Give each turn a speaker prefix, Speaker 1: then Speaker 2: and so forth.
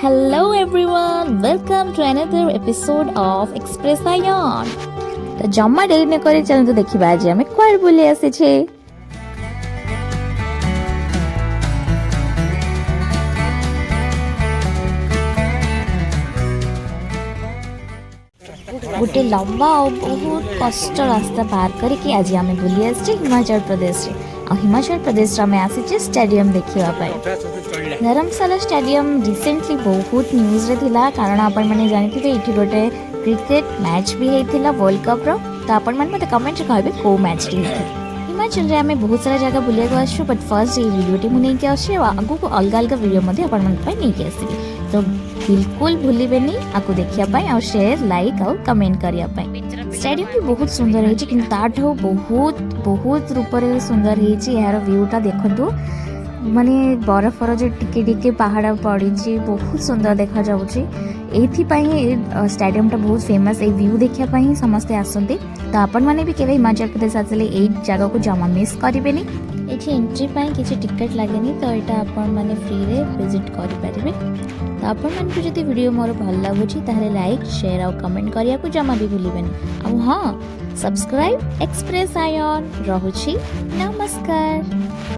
Speaker 1: Hello everyone, welcome to another episode of Express Ion. तो जम्मा dairy ने करे चलन तो देखिबा आज हमें कुआर बुली आसे छे। गोटे लंबा और बहुत कष्ट रास्ता पार करके आज आम बुली आसे हिमाचल प्रदेश रे। हिमाचल प्रदेश में आसी स्टेडियम देखा धर्मशाला स्टेडियम रिसेंटली बहुत न्यूज रे थिला कारण आपण माने जानिथिबे इठी गोटे क्रिकेट मैच भी हेतिला वर्ल्ड कप रो। तो आपण माने मते कमेंट रे कहबे को मैच रे हिमाचल रे आमे बहुत सारा जगह बुलिया को आछू बट फर्स्ट ये वीडियो टी मुने के आछे आगु को अलग अलग वीडियो मध्ये आपण मन पय नै के आसीबे। तो बिल्कुल भूलिबेनी आकु देखिया पय और शेयर लाइक और कमेंट करिया पय। स्टेडियम भी बहुत सुंदर है कि ताठो बहुत बहुत रूप रे सुंदर है यार व्यूटा देखंतु माने बरफर जो टिके टिके पहाड़ पड़ी बहुत सुंदर देखा जाउची। एथि स्टेडियम टा बहुत फेमस ए व्यू देखिया पई समस्ते आसंती। तो आपण माने भी केवे हिमाचल प्रदेश आसले ए जगह को जमा मिस करिवेनी। एथि एंट्री पई किछि टिकट लागेनी तो एटा आपण माने फ्री रे विजिट करि परिबे। तो आपण मान को जदि वीडियो मोर भल लागुची ताहले लाइक शेयर और कमेंट करिया को जमा भी भूलिबेनी। आ हां सब्सक्राइब एक्सप्रेस आयन रहुची। नमस्कार।